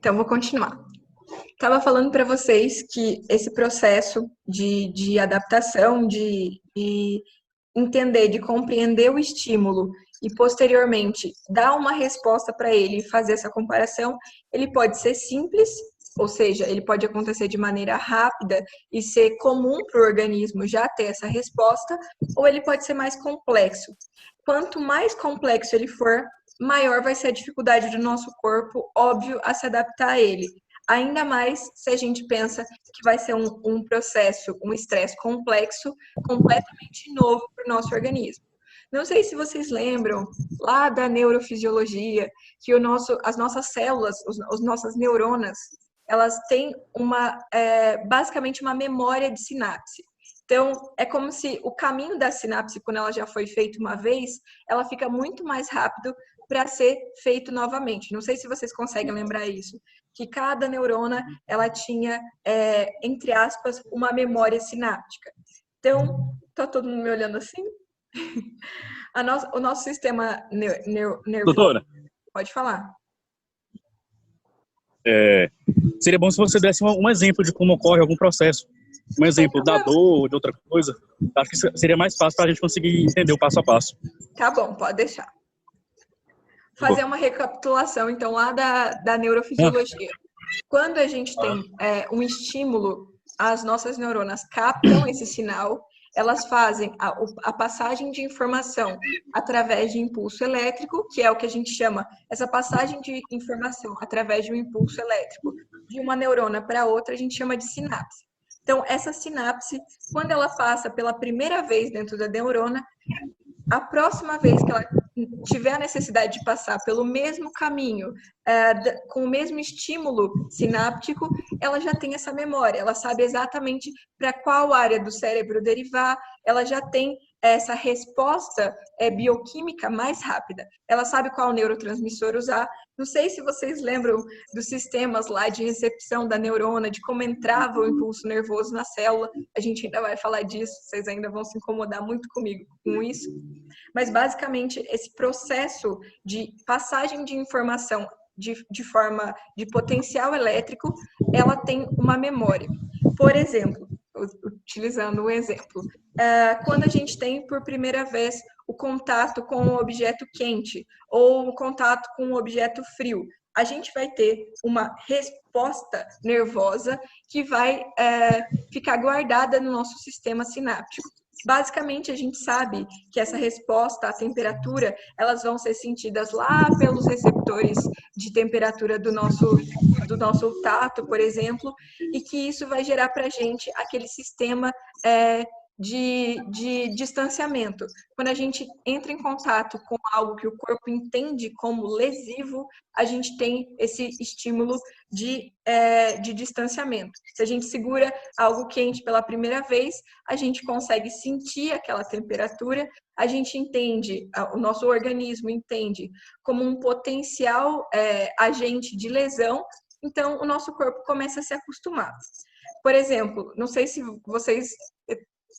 Então, vou continuar. Estava falando para vocês que esse processo de adaptação, de entender, de compreender o estímulo e posteriormente dar uma resposta para ele e fazer essa comparação, ele pode ser simples, ou seja, ele pode acontecer de maneira rápida e ser comum para o organismo já ter essa resposta, ou ele pode ser mais complexo. Quanto mais complexo ele for, maior vai ser a dificuldade do nosso corpo, óbvio, a se adaptar a ele. Ainda mais se a gente pensa que vai ser um processo, um estresse complexo, completamente novo para o nosso organismo. Não sei se vocês lembram lá da neurofisiologia, que as nossas células, as nossas neuronas, elas têm basicamente uma memória de sinapse. Então, é como se o caminho da sinapse, quando ela já foi feita uma vez, ela fica muito mais rápido para ser feito novamente. Não sei se vocês conseguem lembrar isso, que cada neurona ela tinha, entre aspas, uma memória sináptica. Então, tá todo mundo me olhando assim? O nosso sistema nervoso... Doutora, Pode falar. seria bom se você desse um exemplo de como ocorre algum processo. Um exemplo da dor ou de outra coisa. Acho que seria mais fácil para a gente conseguir entender o passo a passo. Tá bom, pode deixar. Fazer uma recapitulação, então, lá da neurofisiologia. Quando a gente tem um estímulo, as nossas neuronas captam esse sinal, elas fazem a passagem de informação através de impulso elétrico, que é o que a gente chama, essa passagem de informação através de um impulso elétrico de uma neurona para outra, a gente chama de sinapse. Então, essa sinapse, quando ela passa pela primeira vez dentro da neurona, a próxima vez que ela tiver a necessidade de passar pelo mesmo caminho, com o mesmo estímulo sináptico, ela já tem essa memória, ela sabe exatamente para qual área do cérebro derivar, ela já tem essa resposta bioquímica mais rápida. Ela sabe qual neurotransmissor usar. Não sei se vocês lembram dos sistemas lá de recepção da neurona, de como entrava o impulso nervoso na célula. A gente ainda vai falar disso, vocês ainda vão se incomodar muito comigo com isso. Mas, basicamente, esse processo de passagem de informação de forma de potencial elétrico, ela tem uma memória. Por exemplo, utilizando um exemplo, quando a gente tem por primeira vez o contato com um objeto quente ou o contato com um objeto frio, a gente vai ter uma resposta nervosa que vai ficar guardada no nosso sistema sináptico. Basicamente, a gente sabe que essa resposta à temperatura, elas vão ser sentidas lá pelos receptores de temperatura do nosso tato, por exemplo, e que isso vai gerar para a gente aquele sistema de distanciamento. Quando a gente entra em contato com algo que o corpo entende como lesivo, a gente tem esse estímulo de distanciamento. Se a gente segura algo quente pela primeira vez, a gente consegue sentir aquela temperatura, a gente entende, o nosso organismo entende como um potencial agente de lesão, então o nosso corpo começa a se acostumar. Por exemplo, não sei se vocês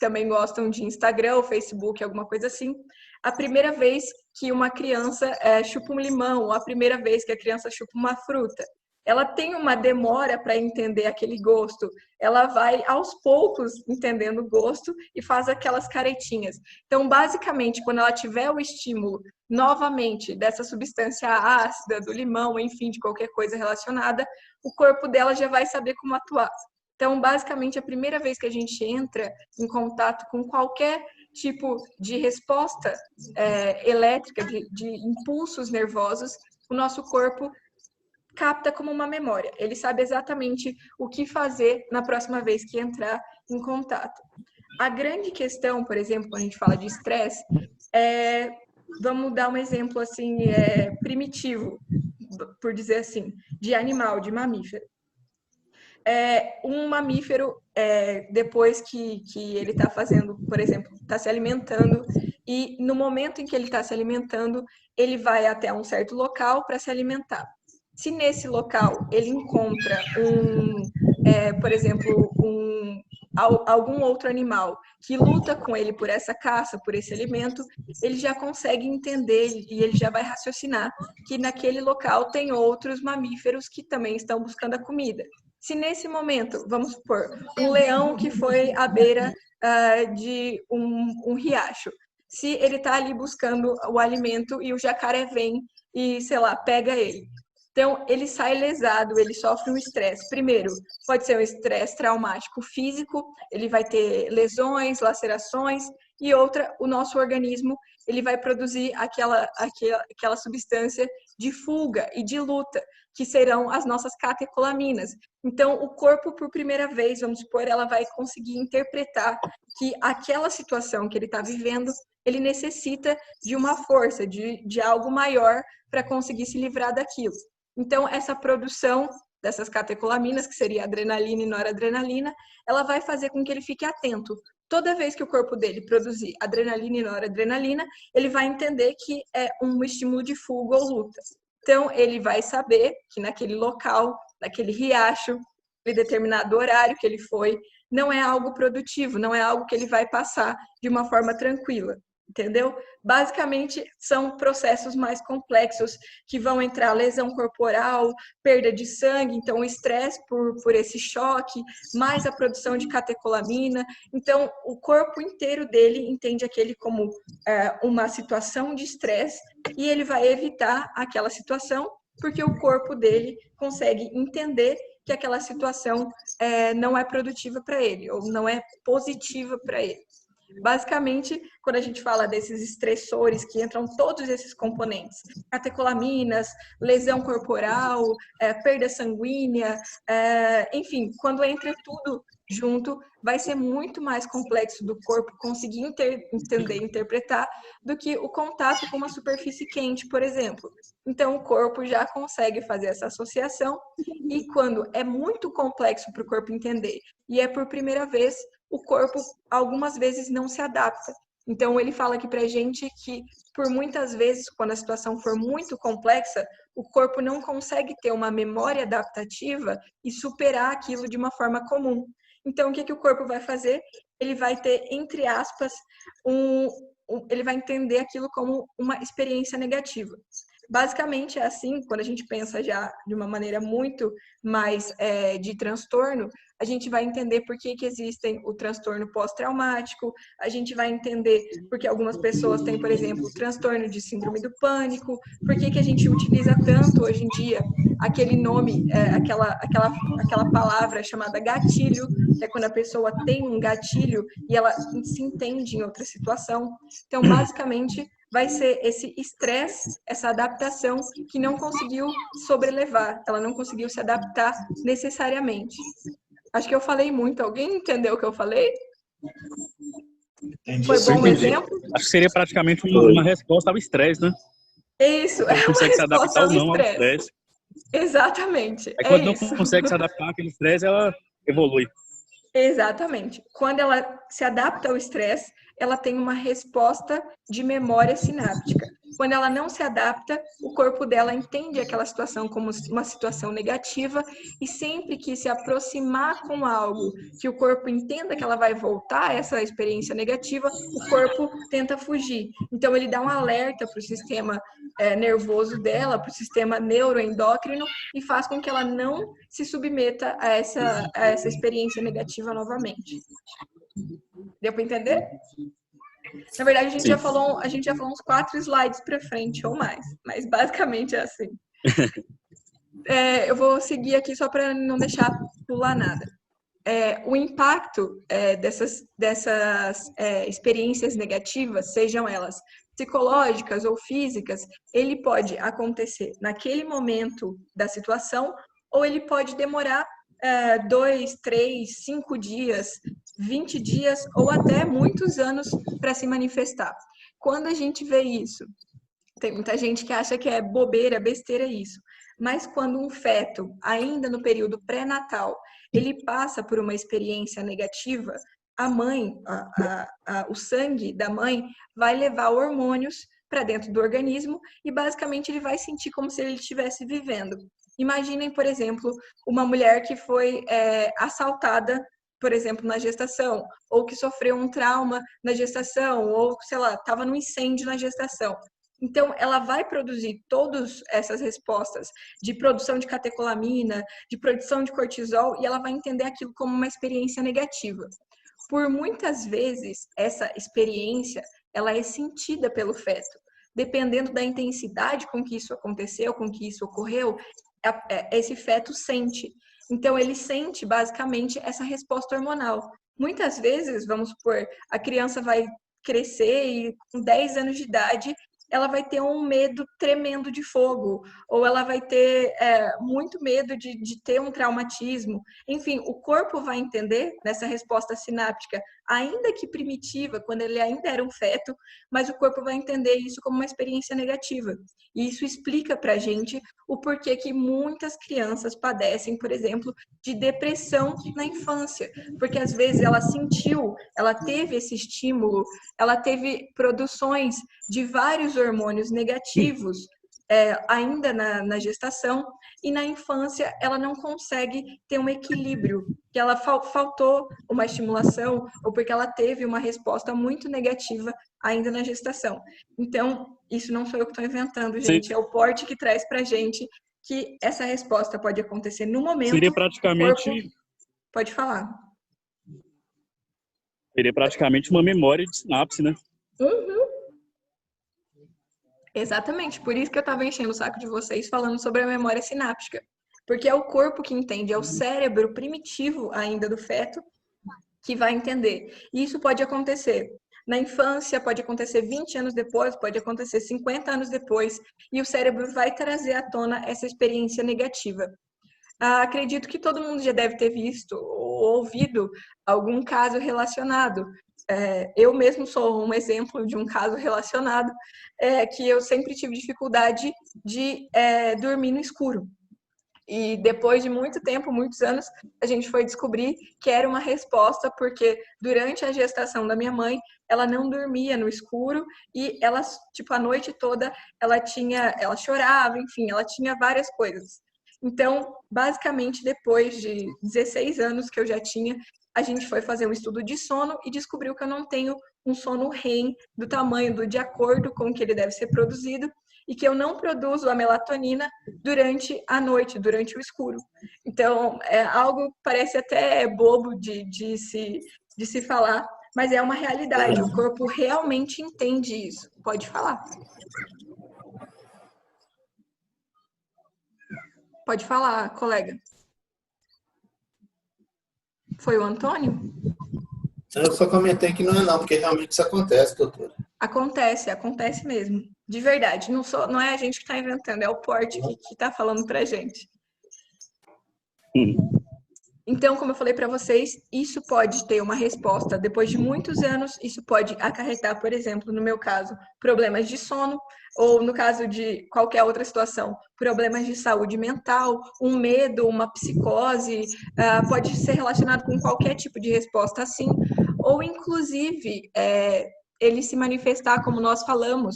também gostam de Instagram ou Facebook, alguma coisa assim. A primeira vez que uma criança chupa um limão, ou a primeira vez que a criança chupa uma fruta, ela tem uma demora para entender aquele gosto. Ela vai, aos poucos, entendendo o gosto e faz aquelas caretinhas. Então, basicamente, quando ela tiver o estímulo, novamente, dessa substância ácida, do limão, enfim, de qualquer coisa relacionada, o corpo dela já vai saber como atuar. Então, basicamente, a primeira vez que a gente entra em contato com qualquer tipo de resposta elétrica, de impulsos nervosos, o nosso corpo capta como uma memória. Ele sabe exatamente o que fazer na próxima vez que entrar em contato. A grande questão, por exemplo, quando a gente fala de estresse, vamos dar um exemplo assim, primitivo, por dizer assim, de animal, de mamífero. Um mamífero, depois que ele está fazendo, por exemplo, está se alimentando, e no momento em que ele está se alimentando, ele vai até um certo local para se alimentar. Se nesse local ele encontra por exemplo, algum outro animal que luta com ele por essa caça, por esse alimento, ele já consegue entender e ele já vai raciocinar que naquele local tem outros mamíferos que também estão buscando a comida. Se nesse momento, vamos supor, um leão que foi à beira de um riacho, se ele está ali buscando o alimento e o jacaré vem e, sei lá, pega ele. Então, ele sai lesado, ele sofre um estresse. Primeiro, pode ser um estresse traumático físico, ele vai ter lesões, lacerações, e outra, o nosso organismo, ele vai produzir aquela substância de fuga e de luta, que serão as nossas catecolaminas. Então, o corpo, por primeira vez, vamos supor, ela vai conseguir interpretar que aquela situação que ele está vivendo, ele necessita de uma força, de algo maior para conseguir se livrar daquilo. Então, essa produção dessas catecolaminas, que seria adrenalina e noradrenalina, ela vai fazer com que ele fique atento. Toda vez que o corpo dele produzir adrenalina e noradrenalina, ele vai entender que é um estímulo de fuga ou luta. Então, ele vai saber que naquele local, naquele riacho, em determinado horário que ele foi, não é algo produtivo, não é algo que ele vai passar de uma forma tranquila. Entendeu? Basicamente, são processos mais complexos que vão entrar lesão corporal, perda de sangue, então o estresse por esse choque, mais a produção de catecolamina. Então, o corpo inteiro dele entende aquele como uma situação de estresse e ele vai evitar aquela situação porque o corpo dele consegue entender que aquela situação não é produtiva para ele ou não é positiva para ele. Basicamente, quando a gente fala desses estressores que entram todos esses componentes, catecolaminas, lesão corporal, perda sanguínea, enfim, quando entra tudo junto, vai ser muito mais complexo do corpo conseguir entender, interpretar, do que o contato com uma superfície quente, por exemplo. Então, o corpo já consegue fazer essa associação e quando é muito complexo para o corpo entender e é por primeira vez, o corpo algumas vezes não se adapta. Então, ele fala aqui pra gente que, por muitas vezes, quando a situação for muito complexa, o corpo não consegue ter uma memória adaptativa e superar aquilo de uma forma comum. Então, o que o corpo vai fazer? Ele vai ter, entre aspas, ele vai entender aquilo como uma experiência negativa. Basicamente é assim, quando a gente pensa já de uma maneira muito mais de transtorno, a gente vai entender por que existem o transtorno pós-traumático, a gente vai entender por que algumas pessoas têm, por exemplo, o transtorno de síndrome do pânico, por que a gente utiliza tanto hoje em dia aquele nome, aquela palavra chamada gatilho, que é quando a pessoa tem um gatilho e ela se entende em outra situação. Então, basicamente, vai ser esse estresse, essa adaptação que não conseguiu sobrelevar, ela não conseguiu se adaptar necessariamente. Acho que eu falei muito. Alguém entendeu o que eu falei? Entendi. Foi bom o exemplo? Acho que seria praticamente uma resposta ao estresse, né? Isso, é uma consegue se resposta adaptar ao ou não ao estresse. estresse. Exatamente, Aí quando isso. não consegue se adaptar àquele estresse, ela evolui. Exatamente. Quando ela se adapta ao estresse, ela tem uma resposta de memória sináptica. Quando ela não se adapta, o corpo dela entende aquela situação como uma situação negativa e sempre que se aproximar com algo que o corpo entenda que ela vai voltar a essa experiência negativa, o corpo tenta fugir. Então, ele dá um alerta para o sistema nervoso dela, para o sistema neuroendócrino e faz com que ela não se submeta a essa experiência negativa novamente. Deu para entender? Na verdade, a gente já falou uns 4 slides para frente ou mais, mas basicamente é assim. Eu vou seguir aqui só para não deixar pular nada. O impacto dessas experiências negativas, sejam elas psicológicas ou físicas, ele pode acontecer naquele momento da situação ou ele pode demorar 2, 3, 5 dias, 20 dias ou até muitos anos para se manifestar. Quando a gente vê isso, tem muita gente que acha que é bobeira, besteira isso, mas quando um feto, ainda no período pré-natal, ele passa por uma experiência negativa, a mãe, o sangue da mãe vai levar hormônios para dentro do organismo e basicamente ele vai sentir como se ele estivesse vivendo. Imaginem, por exemplo, uma mulher que foi assaltada por exemplo, na gestação, ou que sofreu um trauma na gestação, ou, sei lá, estava num incêndio na gestação. Então, ela vai produzir todas essas respostas de produção de catecolamina, de produção de cortisol, e ela vai entender aquilo como uma experiência negativa. Por muitas vezes, essa experiência, ela é sentida pelo feto. Dependendo da intensidade com que isso aconteceu, com que isso ocorreu, esse feto sente. Então, ele sente, basicamente, essa resposta hormonal. Muitas vezes, vamos supor, a criança vai crescer e com 10 anos de idade, ela vai ter um medo tremendo de fogo, ou ela vai ter muito medo de ter um traumatismo. Enfim, o corpo vai entender nessa resposta sináptica, ainda que primitiva, quando ele ainda era um feto, mas o corpo vai entender isso como uma experiência negativa. E isso explica pra gente o porquê que muitas crianças padecem, por exemplo, de depressão na infância, porque às vezes ela sentiu, ela teve esse estímulo, ela teve produções de vários hormônios negativos ainda na gestação, e na infância ela não consegue ter um equilíbrio, que ela faltou uma estimulação, ou porque ela teve uma resposta muito negativa ainda na gestação. Então, isso não sou eu que estou inventando, gente, é o porte que traz pra gente que essa resposta pode acontecer no momento. Seria praticamente... Corpo... Pode falar. Seria praticamente uma memória de sinapse, né? Uhum. Exatamente, por isso que eu estava enchendo o saco de vocês falando sobre a memória sináptica. Porque é o corpo que entende, é o cérebro primitivo ainda do feto que vai entender. E isso pode acontecer na infância, pode acontecer 20 anos depois, pode acontecer 50 anos depois, e o cérebro vai trazer à tona essa experiência negativa. Acredito que todo mundo já deve ter visto ou ouvido algum caso relacionado. Eu mesmo sou um exemplo de um caso relacionado, que eu sempre tive dificuldade de dormir no escuro. E depois de muito tempo, muitos anos, a gente foi descobrir que era uma resposta, porque durante a gestação da minha mãe, ela não dormia no escuro e ela, tipo, a noite toda, ela chorava, enfim, ela tinha várias coisas. Então, basicamente, depois de 16 anos que eu já tinha, a gente foi fazer um estudo de sono e descobriu que eu não tenho um sono REM do tamanho, de acordo com o que ele deve ser produzido, e que eu não produzo a melatonina durante a noite, durante o escuro. Então, algo parece até bobo de se falar, mas é uma realidade. O corpo realmente entende isso. Pode falar. Pode falar, colega. Foi o Antônio? Eu só comentei que não é não, porque realmente isso acontece, doutora. Acontece mesmo. De verdade. Não é a gente que está inventando, é o porte que está falando pra gente. Então, como eu falei para vocês, isso pode ter uma resposta depois de muitos anos. Isso pode acarretar, por exemplo, no meu caso, problemas de sono, ou no caso de qualquer outra situação, problemas de saúde mental, um medo, uma psicose, pode ser relacionado com qualquer tipo de resposta assim, ou inclusive ele se manifestar, como nós falamos,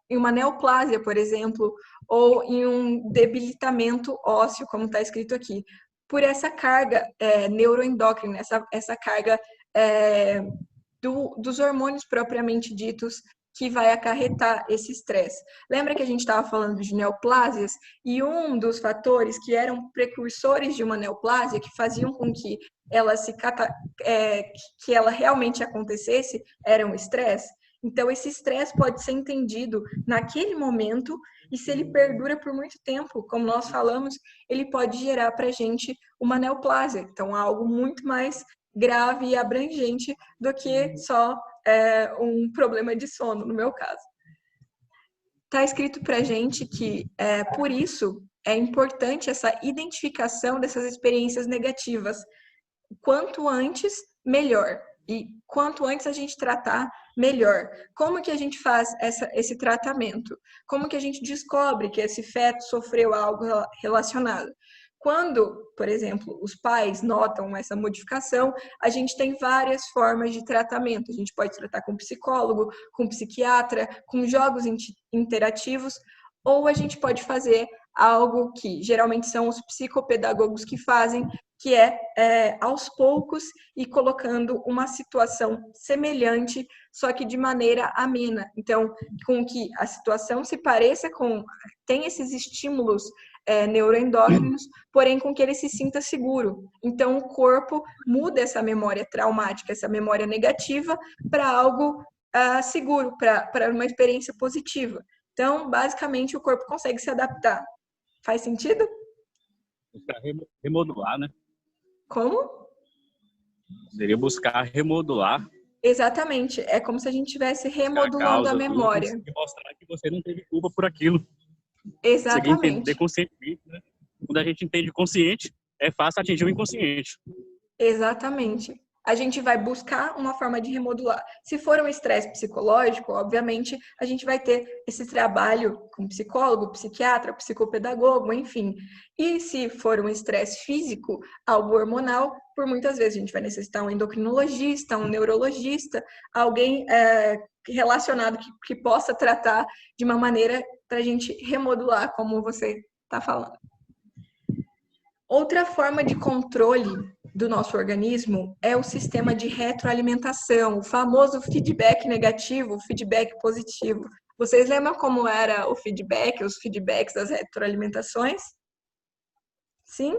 em uma neoplásia, por exemplo, ou em um debilitamento ósseo, como está escrito aqui, por essa carga neuroendócrina, essa carga dos hormônios propriamente ditos, que vai acarretar esse estresse. Lembra que a gente estava falando de neoplásias? E um dos fatores que eram precursores de uma neoplásia, que faziam com que ela que ela realmente acontecesse, era o estresse. Então, esse estresse pode ser entendido naquele momento, e se ele perdura por muito tempo, como nós falamos, ele pode gerar para a gente uma neoplásia. Então, algo muito mais grave e abrangente do que só um problema de sono, no meu caso. Está escrito para a gente que, por isso, é importante essa identificação dessas experiências negativas. Quanto antes, melhor. E quanto antes a gente tratar, melhor. Como que a gente faz esse tratamento? Como que a gente descobre que esse feto sofreu algo relacionado? Quando, por exemplo, os pais notam essa modificação, a gente tem várias formas de tratamento. A gente pode tratar com psicólogo, com psiquiatra, com jogos interativos, ou a gente pode fazer algo que geralmente são os psicopedagogos que fazem, que é aos poucos e colocando uma situação semelhante, só que de maneira amena. Então, com que a situação se pareça com, tem esses estímulos neuroendócrinos, porém com que ele se sinta seguro. Então, o corpo muda essa memória traumática, essa memória negativa, para algo seguro, para uma experiência positiva. Então, basicamente, o corpo consegue se adaptar. Faz sentido? Buscar remodular, né? Como? Seria buscar remodular Exatamente. É como se a gente estivesse a remodulando a causa, tudo, memória. e mostrar que você não teve culpa por aquilo. Conseguir entender Exatamente. conscientemente, né? Quando a gente entende consciente, é fácil atingir o inconsciente. Exatamente. A gente vai buscar uma forma de remodular. Se for um estresse psicológico, obviamente, a gente vai ter esse trabalho com psicólogo, psiquiatra, psicopedagogo, enfim. E se for um estresse físico, algo hormonal, por muitas vezes a gente vai necessitar um endocrinologista, um neurologista, alguém relacionado que possa tratar de uma maneira para a gente remodular, como você está falando. Outra forma de controle do nosso organismo é o sistema de retroalimentação, o famoso feedback negativo, o feedback positivo. Vocês lembram como era o feedback, os feedbacks das retroalimentações? Sim?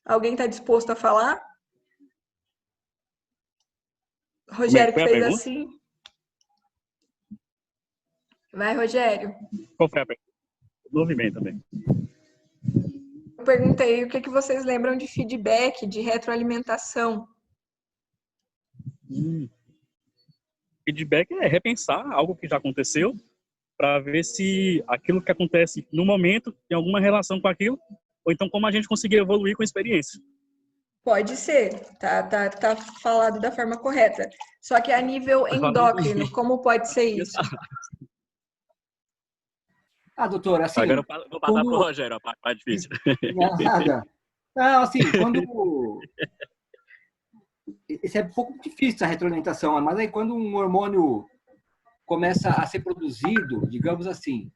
Alguém está disposto a falar? Rogério que fez assim. Vai, Rogério. Qual foi a pergunta? O movimento também. Eu perguntei o que vocês lembram de feedback, de retroalimentação. Feedback é repensar algo que já aconteceu para ver se aquilo que acontece no momento tem alguma relação com aquilo, ou então como a gente conseguir evoluir com a experiência. Pode ser, tá falado da forma correta. Só que a nível endócrino, como pode ser isso? Doutora, assim... Agora eu vou passar pro Rogério, a parte mais difícil. Nada. Não, assim, quando... Isso é um pouco difícil, a retroalimentação, mas aí quando um hormônio começa a ser produzido, digamos assim,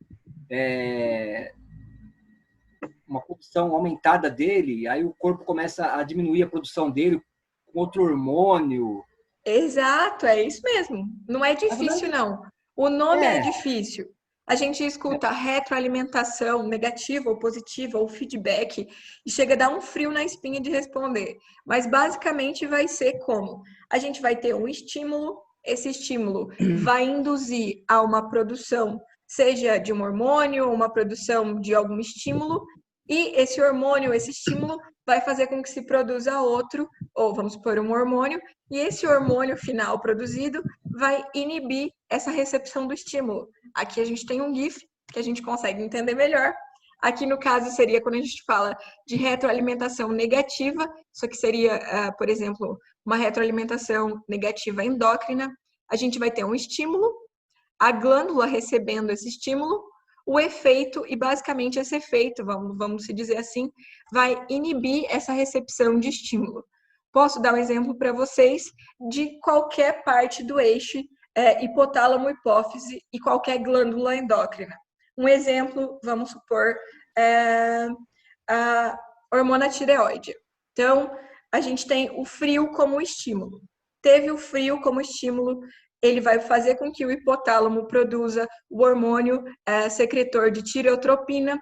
uma produção aumentada dele, aí o corpo começa a diminuir a produção dele com outro hormônio. Exato, é isso mesmo. Não é difícil, não. O nome é difícil. A gente escuta retroalimentação negativa ou positiva ou feedback e chega a dar um frio na espinha de responder. Mas basicamente vai ser como? A gente vai ter um estímulo, esse estímulo vai induzir a uma produção, seja de um hormônio ou uma produção de algum estímulo, e esse hormônio, esse estímulo, vai fazer com que se produza outro, ou vamos supor, um hormônio, e esse hormônio final produzido vai inibir essa recepção do estímulo. Aqui a gente tem um GIF que a gente consegue entender melhor. Aqui, no caso, seria quando a gente fala de retroalimentação negativa, isso aqui seria, por exemplo, uma retroalimentação negativa endócrina. A gente vai ter um estímulo, a glândula recebendo esse estímulo, o efeito, e basicamente esse efeito, vamos se dizer assim, vai inibir essa recepção de estímulo. Posso dar um exemplo para vocês de qualquer parte do eixo hipotálamo-hipófise e qualquer glândula endócrina. Um exemplo, vamos supor, a hormona tireoide. Então, a gente tem o frio como estímulo. Teve o frio como estímulo, ele vai fazer com que o hipotálamo produza o hormônio secretor de tireotropina,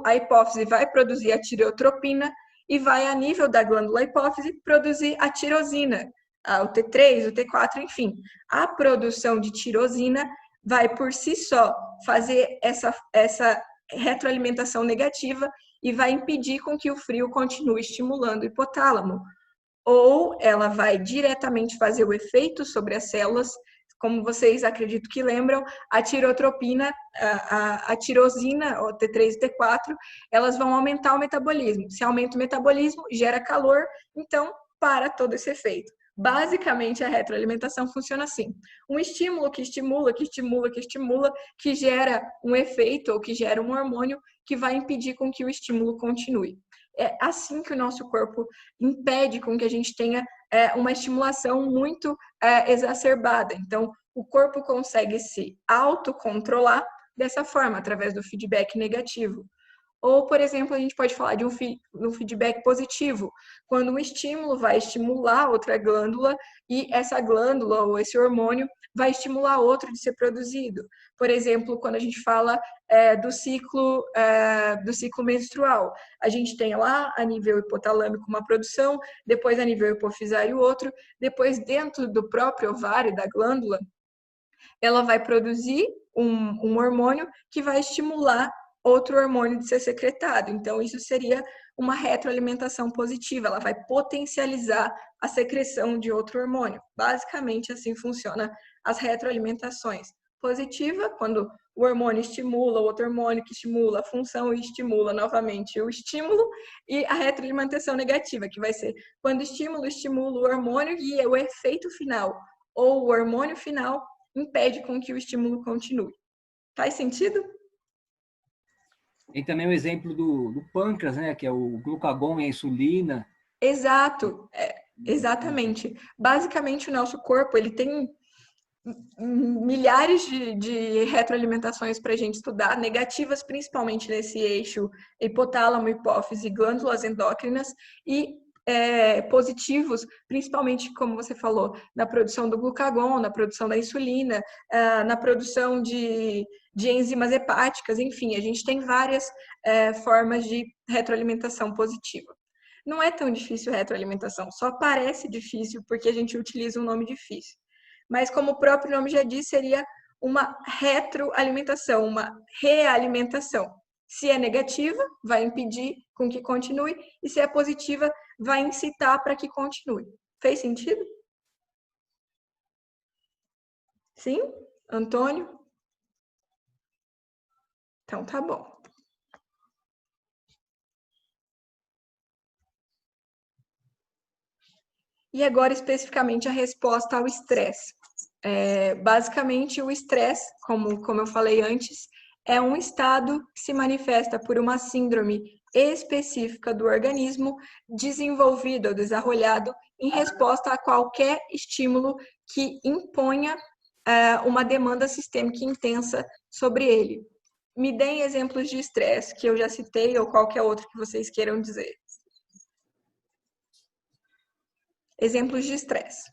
a hipófise vai produzir a tireotropina e vai, a nível da glândula hipófise, produzir a tirosina, o T3, o T4, enfim. A produção de tirosina vai, por si só, fazer essa retroalimentação negativa e vai impedir com que o frio continue estimulando o hipotálamo. Ou ela vai diretamente fazer o efeito sobre as células, como vocês acredito que lembram, a tirotropina, a tirosina, o T3 e T4, elas vão aumentar o metabolismo. Se aumenta o metabolismo, gera calor, então para todo esse efeito. Basicamente, a retroalimentação funciona assim. Um estímulo que estimula, que gera um efeito ou que gera um hormônio que vai impedir com que o estímulo continue. É assim que o nosso corpo impede com que a gente tenha uma estimulação muito exacerbada. Então, o corpo consegue se autocontrolar dessa forma, através do feedback negativo. Ou, por exemplo, a gente pode falar de um feedback positivo, quando um estímulo vai estimular outra glândula e essa glândula ou esse hormônio vai estimular outro de ser produzido. Por exemplo, quando a gente fala do ciclo menstrual, a gente tem lá a nível hipotalâmico uma produção, depois a nível hipofisário outro, depois dentro do próprio ovário da glândula, ela vai produzir um hormônio que vai estimular outro hormônio de ser secretado. Então, isso seria uma retroalimentação positiva, ela vai potencializar a secreção de outro hormônio. Basicamente, assim funciona as retroalimentações. Positiva, quando o hormônio estimula o outro hormônio que estimula a função e estimula novamente o estímulo, e a retroalimentação negativa, que vai ser quando o estímulo estimula o hormônio e o efeito final, ou o hormônio final, impede com que o estímulo continue. Faz sentido? Tem também o exemplo do pâncreas, né? Que é o glucagon e a insulina. Exato, exatamente. Basicamente, o nosso corpo ele tem milhares de retroalimentações para a gente estudar, negativas principalmente nesse eixo hipotálamo, hipófise, glândulas endócrinas, e positivos, principalmente, como você falou, na produção do glucagon, na produção da insulina, na produção de enzimas hepáticas, enfim, a gente tem várias formas de retroalimentação positiva. Não é tão difícil retroalimentação, só parece difícil porque a gente utiliza um nome difícil. Mas, como o próprio nome já diz, seria uma retroalimentação, uma realimentação. Se é negativa, vai impedir com que continue, e se é positiva, vai incitar para que continue. Fez sentido? Sim? Antônio? Então, tá bom. E agora, especificamente, a resposta ao estresse. Basicamente, o estresse, como eu falei antes, é um estado que se manifesta por uma síndrome específica do organismo desenvolvido ou desarrollado em resposta a qualquer estímulo que imponha uma demanda sistêmica intensa sobre ele. Me deem exemplos de estresse que eu já citei ou qualquer outro que vocês queiram dizer. Exemplos de estresse.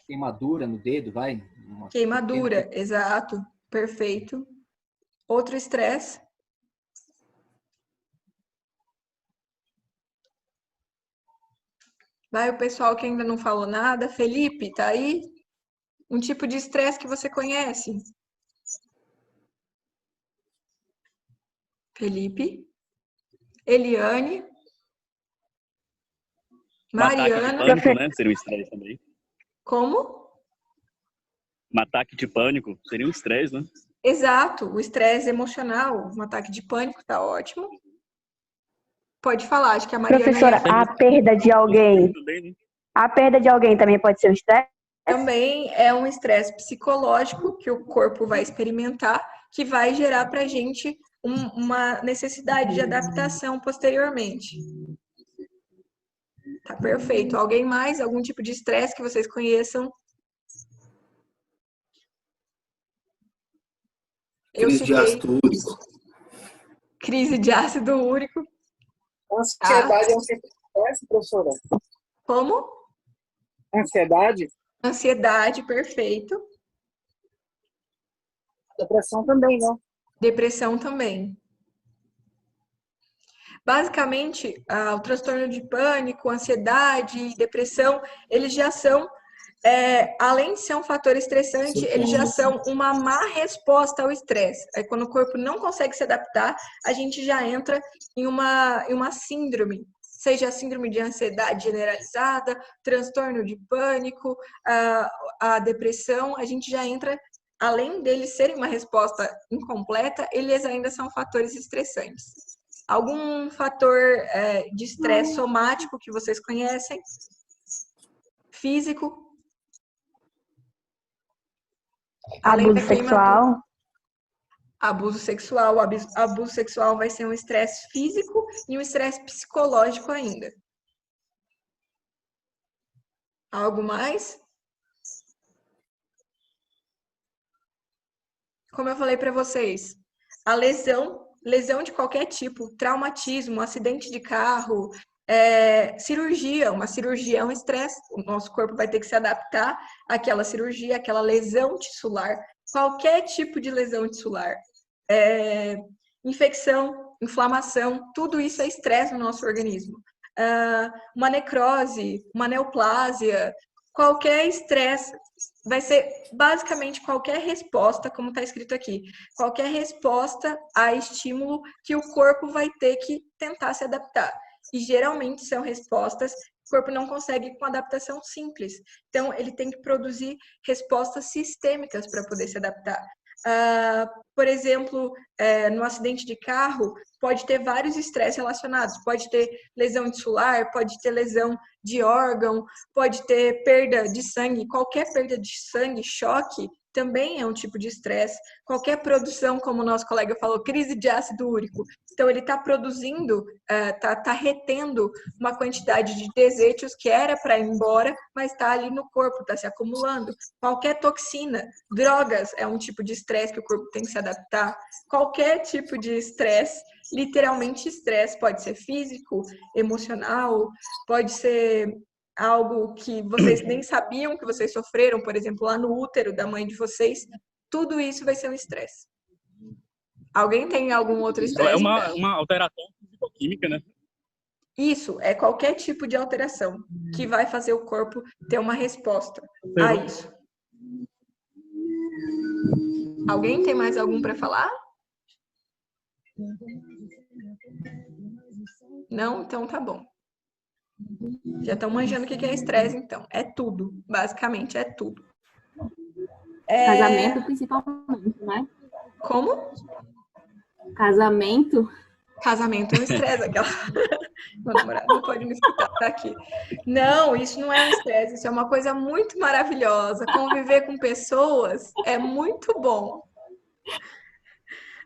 Queimadura no dedo, vai? Queimadura, exato, perfeito. Outro estresse. Vai o pessoal que ainda não falou nada. Felipe, tá aí? Um tipo de estresse que você conhece? Felipe? Eliane? Um ataque de Mariana? pânico, né? Seria um estresse também. Como? Um ataque de pânico seria um estresse, né? Exato, o estresse emocional, um ataque de pânico, tá ótimo. Pode falar, acho que a Mariana... Professora, a perda de alguém. A perda de alguém também pode ser um estresse? Também é um estresse psicológico que o corpo vai experimentar, que vai gerar para a gente uma necessidade de adaptação posteriormente. Tá perfeito. Alguém mais? Algum tipo de estresse que vocês conheçam? Crise de ácido úrico. Crise de ácido úrico. Ansiedade é um tipo de estresse, professora? Como? Ansiedade? Ansiedade, perfeito. Depressão também, né? Depressão também. Basicamente, o transtorno de pânico, ansiedade, depressão, eles já são, além de ser um fator estressante, eles já são uma má resposta ao estresse. Aí, quando o corpo não consegue se adaptar, a gente já entra em uma síndrome, seja a síndrome de ansiedade generalizada, transtorno de pânico, a depressão, a gente já entra, além deles serem uma resposta incompleta, eles ainda são fatores estressantes. Algum fator de estresse somático que vocês conhecem? Físico? Abuso sexual. Abuso sexual. O abuso sexual vai ser um estresse físico e um estresse psicológico ainda. Algo mais? como eu falei para vocês, a lesão de qualquer tipo, traumatismo, acidente de carro, cirurgia. Uma cirurgia é um estresse. O nosso corpo vai ter que se adaptar àquela cirurgia, àquela lesão tissular. Qualquer tipo de lesão tissular. Infecção, inflamação, tudo isso é estresse no nosso organismo. Uma necrose, uma neoplásia, qualquer estresse vai ser basicamente qualquer resposta, como está escrito aqui, qualquer resposta a estímulo que o corpo vai ter que tentar se adaptar. E geralmente são respostas que o corpo não consegue com adaptação simples. Então, ele tem que produzir respostas sistêmicas para poder se adaptar. Por exemplo, no acidente de carro, pode ter vários estresses relacionados. Pode ter lesão tissular, pode ter lesão de órgão, pode ter perda de sangue. Qualquer perda de sangue, choque, também é um tipo de estresse. Qualquer produção, como o nosso colega falou, crise de ácido úrico. Então, ele está produzindo, está retendo uma quantidade de desechos que era para ir embora, mas está ali no corpo, está se acumulando. Qualquer toxina, drogas é um tipo de estresse que o corpo tem que se adaptar. Qualquer tipo de estresse, literalmente estresse, pode ser físico, emocional, pode ser algo que vocês nem sabiam que vocês sofreram, por exemplo, lá no útero da mãe de vocês. Tudo isso vai ser um estresse. Alguém tem algum outro estresse? É uma alteração físico-química, né? Isso, é qualquer tipo de alteração que vai fazer o corpo ter uma resposta a isso. Alguém tem mais algum para falar? Não? Então tá bom. Já estão manjando o que é estresse, então. É tudo, basicamente, é tudo. Casamento, principalmente, né? Como? Casamento. Casamento é um estresse, aquela... Meu namorado não pode me escutar, tá aqui. Não, isso não é um estresse, isso é uma coisa muito maravilhosa. Conviver com pessoas é muito bom.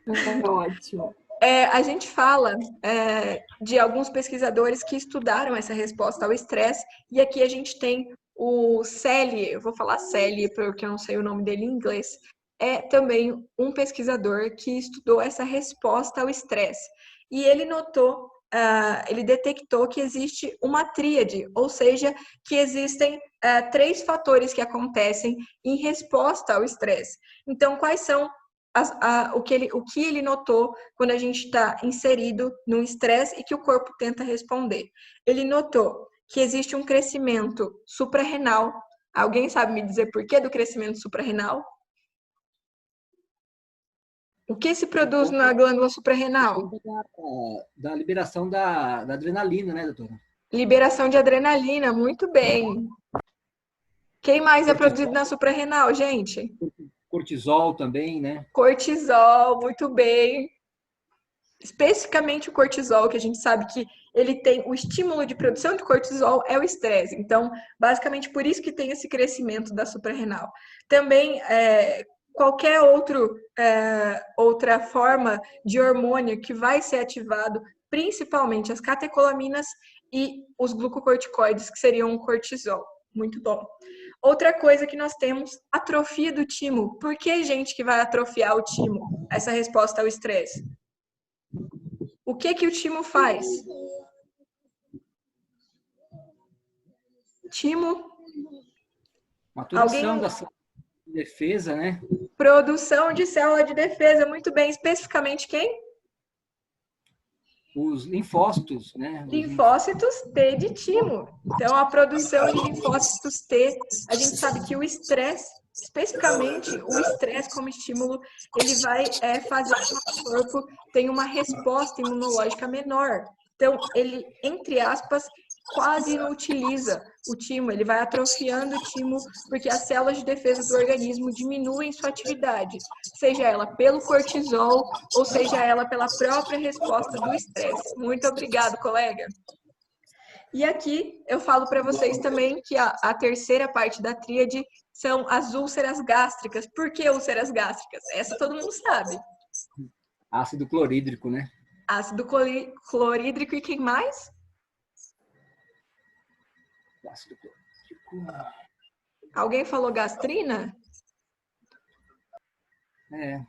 É ótimo. A gente fala de alguns pesquisadores que estudaram essa resposta ao estresse, e aqui a gente tem o Celi, eu vou falar Celi porque eu não sei o nome dele em inglês, é também um pesquisador que estudou essa resposta ao estresse. E ele notou, ele detectou que existe uma tríade, ou seja, que existem 3 fatores que acontecem em resposta ao estresse. Então, quais são o que ele notou quando a gente está inserido num estresse e que o corpo tenta responder? Ele notou que existe um crescimento suprarrenal. Alguém sabe me dizer por que do crescimento suprarrenal? O que se produz na glândula suprarrenal? Da liberação da adrenalina, né, doutora? Liberação de adrenalina, muito bem. Quem mais é produzido na suprarrenal, gente? Cortisol também, né? Cortisol, muito bem. Especificamente o cortisol, que a gente sabe que ele tem o estímulo de produção de cortisol é o estresse. Então, basicamente por isso que tem esse crescimento da suprarrenal. Também qualquer outra forma de hormônio que vai ser ativado, principalmente as catecolaminas e os glucocorticoides, que seriam o cortisol. Muito bom. Outra coisa que nós temos, atrofia do timo. Por que, gente, que vai atrofiar o timo? Essa resposta ao estresse. O que o timo faz? Timo. Maturação da célula de defesa, né? Produção de célula de defesa, muito bem. Especificamente quem? Os linfócitos, né? Linfócitos T de timo. Então, a produção de linfócitos T, a gente sabe que o estresse, especificamente o estresse como estímulo, ele vai fazer com que o corpo tenha uma resposta imunológica menor. Então, ele, entre aspas, quase não utiliza o timo, ele vai atrofiando o timo porque as células de defesa do organismo diminuem sua atividade, seja ela pelo cortisol ou seja ela pela própria resposta do estresse. Muito obrigado, colega. E aqui eu falo para vocês também que a terceira parte da tríade são as úlceras gástricas. Por que úlceras gástricas? Essa todo mundo sabe. Ácido clorídrico, né? Ácido clorídrico e quem mais? Ácido clorídrico. Alguém falou gastrina?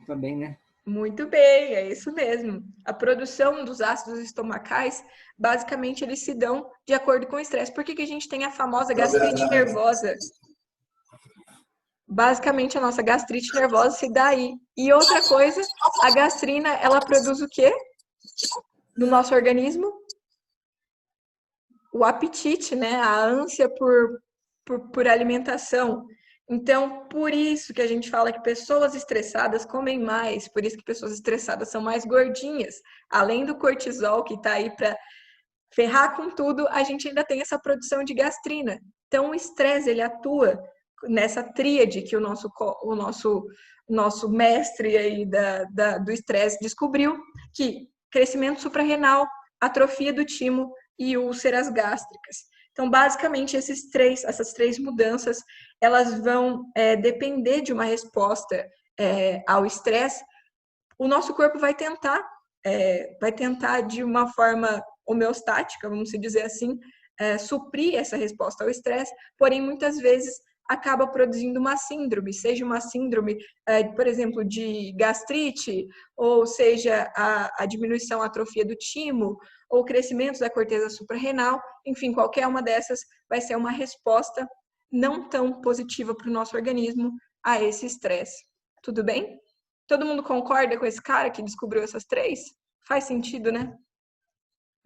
Também, né? Muito bem, é isso mesmo. A produção dos ácidos estomacais, basicamente, eles se dão de acordo com o estresse. Por que a gente tem a famosa gastrite nervosa? Basicamente, a nossa gastrite nervosa se dá aí. E outra coisa, a gastrina, ela produz o quê no nosso organismo? O apetite, né? A ânsia por alimentação. Então, por isso que a gente fala que pessoas estressadas comem mais, por isso que pessoas estressadas são mais gordinhas. Além do cortisol, que está aí para ferrar com tudo, a gente ainda tem essa produção de gastrina. Então, o estresse, ele atua nessa tríade que o nosso mestre aí do estresse descobriu, que crescimento suprarrenal, atrofia do timo e úlceras gástricas. Então, basicamente, essas três mudanças, elas vão depender de uma resposta ao estresse. O nosso corpo vai tentar de uma forma homeostática, vamos dizer assim, suprir essa resposta ao estresse, porém, muitas vezes, acaba produzindo uma síndrome, seja uma síndrome, por exemplo, de gastrite, ou seja, a diminuição, a atrofia do timo, ou crescimento da corteza suprarrenal, enfim, qualquer uma dessas vai ser uma resposta não tão positiva para o nosso organismo a esse estresse. Tudo bem? Todo mundo concorda com esse cara que descobriu essas três? Faz sentido, né?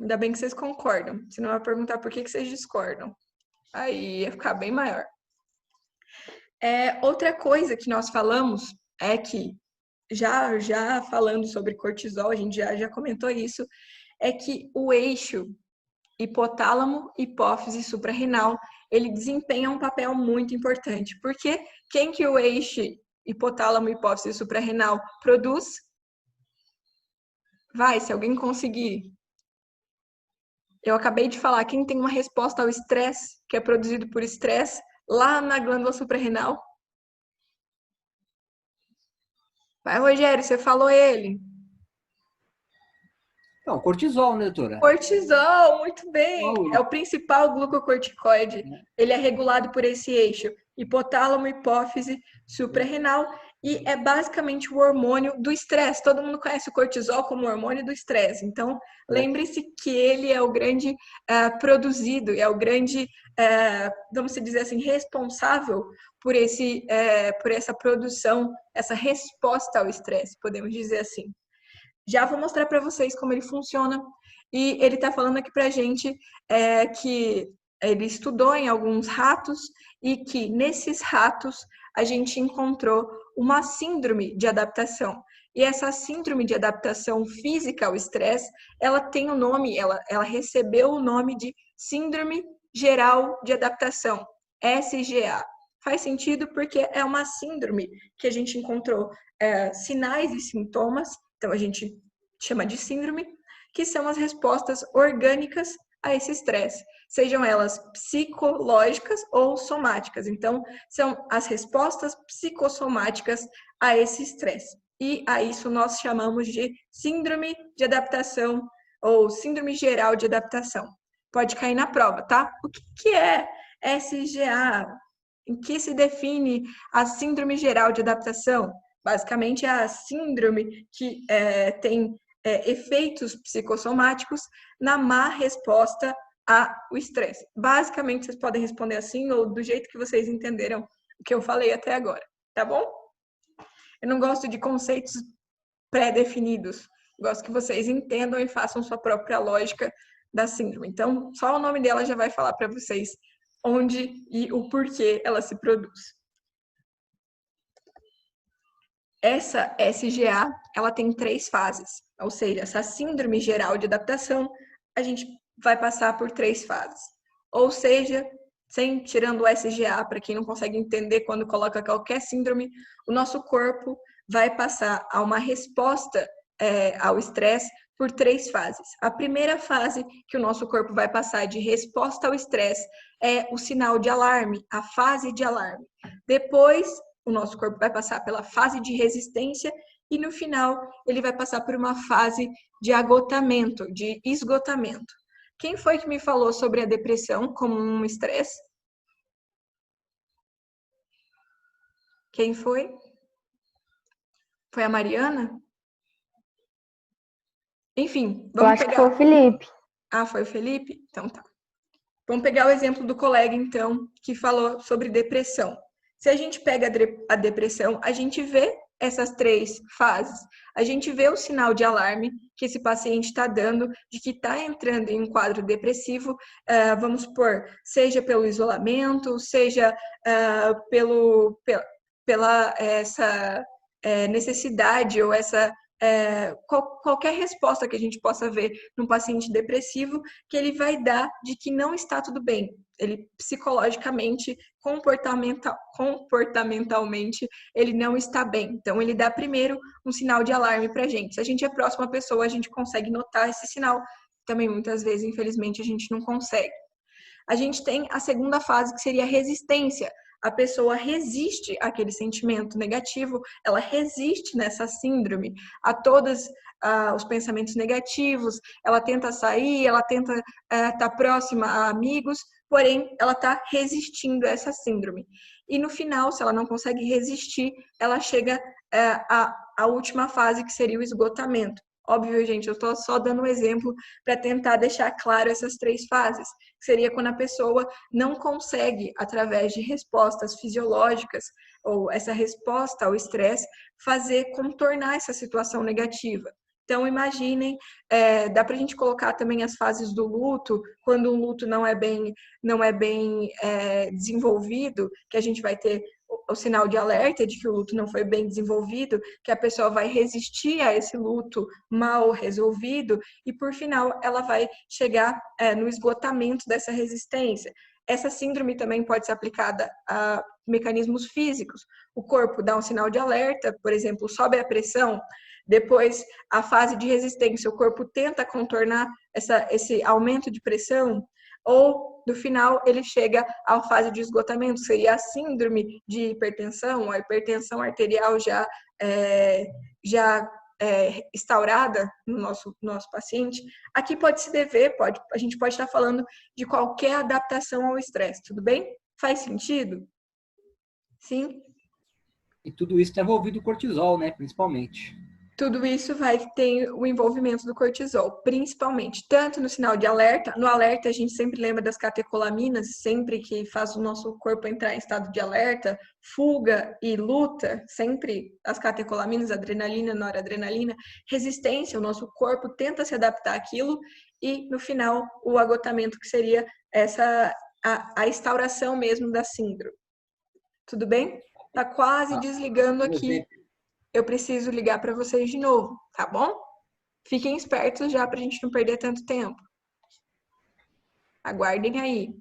Ainda bem que vocês concordam. Senão eu ia perguntar por que vocês discordam. Aí ia ficar bem maior. Outra coisa que nós falamos é que, já falando sobre cortisol, a gente já comentou isso, é que o eixo hipotálamo, hipófise, suprarrenal, ele desempenha um papel muito importante. Porque quem que o eixo hipotálamo, hipófise, suprarrenal produz? Vai, se alguém conseguir. Eu acabei de falar, quem tem uma resposta ao estresse, que é produzido por estresse, lá na glândula suprarrenal? Vai, Rogério, você falou ele. Não, cortisol, né, doutora? Cortisol, muito bem. É o principal glucocorticoide. Ele é regulado por esse eixo hipotálamo, hipófise, suprarrenal e é basicamente o hormônio do estresse. Todo mundo conhece o cortisol como hormônio do estresse. Então, lembre-se que ele é o grande produzido, é o grande, vamos dizer assim, responsável por essa produção, essa resposta ao estresse, podemos dizer assim. Já vou mostrar para vocês como ele funciona. E ele está falando aqui para a gente que ele estudou em alguns ratos e que nesses ratos a gente encontrou uma síndrome de adaptação. E essa síndrome de adaptação física ao estresse, ela tem o nome, ela recebeu o nome de Síndrome Geral de Adaptação, SGA. Faz sentido porque é uma síndrome que a gente encontrou sinais e sintomas, então a gente chama de síndrome, que são as respostas orgânicas a esse estresse, sejam elas psicológicas ou somáticas. Então, são as respostas psicossomáticas a esse estresse. E a isso nós chamamos de síndrome de adaptação ou síndrome geral de adaptação. Pode cair na prova, tá? O que é SGA? Em que se define a síndrome geral de adaptação? Basicamente, é a síndrome que tem efeitos psicossomáticos na má resposta ao estresse. Basicamente, vocês podem responder assim ou do jeito que vocês entenderam o que eu falei até agora, tá bom? Eu não gosto de conceitos pré-definidos. Gosto que vocês entendam e façam sua própria lógica da síndrome. Então, só o nome dela já vai falar para vocês onde e o porquê ela se produz. Essa SGA, ela tem 3 fases, ou seja, essa síndrome geral de adaptação, a gente vai passar por 3 fases. Ou seja, tirando o SGA, para quem não consegue entender quando coloca qualquer síndrome, o nosso corpo vai passar a uma resposta ao estresse por 3 fases. A primeira fase que o nosso corpo vai passar de resposta ao estresse é o sinal de alarme, a fase de alarme. Depois, o nosso corpo vai passar pela fase de resistência e, no final, ele vai passar por uma fase de agotamento, de esgotamento. Quem foi que me falou sobre a depressão como um estresse? Quem foi? Foi a Mariana? Enfim, Eu vamos acho que pegar... foi o Felipe. Ah, foi o Felipe? Então tá. Vamos pegar o exemplo do colega, então, que falou sobre depressão. Se a gente pega a depressão, a gente vê essas 3 fases. A gente vê o sinal de alarme que esse paciente está dando de que está entrando em um quadro depressivo, vamos supor, seja pelo isolamento, seja pela essa necessidade ou essa qualquer resposta que a gente possa ver num paciente depressivo, que ele vai dar de que não está tudo bem. Ele psicologicamente, comportamentalmente, ele não está bem. Então, ele dá primeiro um sinal de alarme para a gente. Se a gente é próximo à pessoa, a gente consegue notar esse sinal. Também, muitas vezes, infelizmente, a gente não consegue. A gente tem a segunda fase, que seria a resistência. A pessoa resiste àquele sentimento negativo, ela resiste nessa síndrome a todos os pensamentos negativos, ela tenta sair, ela tenta estar próxima a amigos, porém, ela está resistindo a essa síndrome. E no final, se ela não consegue resistir, ela chega à última fase, que seria o esgotamento. Óbvio, gente, eu estou só dando um exemplo para tentar deixar claro essas 3 fases, que seria quando a pessoa não consegue, através de respostas fisiológicas, ou essa resposta ao estresse, contornar essa situação negativa. Então, imaginem, dá para a gente colocar também as fases do luto, quando o luto não é bem desenvolvido, que a gente vai ter o sinal de alerta de que o luto não foi bem desenvolvido, que a pessoa vai resistir a esse luto mal resolvido e, por final, ela vai chegar no esgotamento dessa resistência. Essa síndrome também pode ser aplicada a mecanismos físicos. O corpo dá um sinal de alerta, por exemplo, sobe a pressão, depois a fase de resistência, o corpo tenta contornar esse aumento de pressão, ou no final ele chega à fase de esgotamento, seria a síndrome de hipertensão, a hipertensão arterial já instaurada no nosso paciente. Aqui pode se dever, a gente pode estar falando de qualquer adaptação ao estresse, tudo bem? Faz sentido? Sim? E tudo isso está envolvido o cortisol, né, principalmente. Tudo isso vai ter o envolvimento do cortisol, principalmente, tanto no sinal de alerta. No alerta, a gente sempre lembra das catecolaminas, sempre que faz o nosso corpo entrar em estado de alerta, fuga e luta, sempre as catecolaminas, adrenalina, noradrenalina, resistência, o nosso corpo tenta se adaptar àquilo, e no final, o agotamento, que seria a instauração mesmo da síndrome. Tudo bem? Tá quase desligando aqui. Eu preciso ligar para vocês de novo, tá bom? Fiquem espertos já para a gente não perder tanto tempo. Aguardem aí.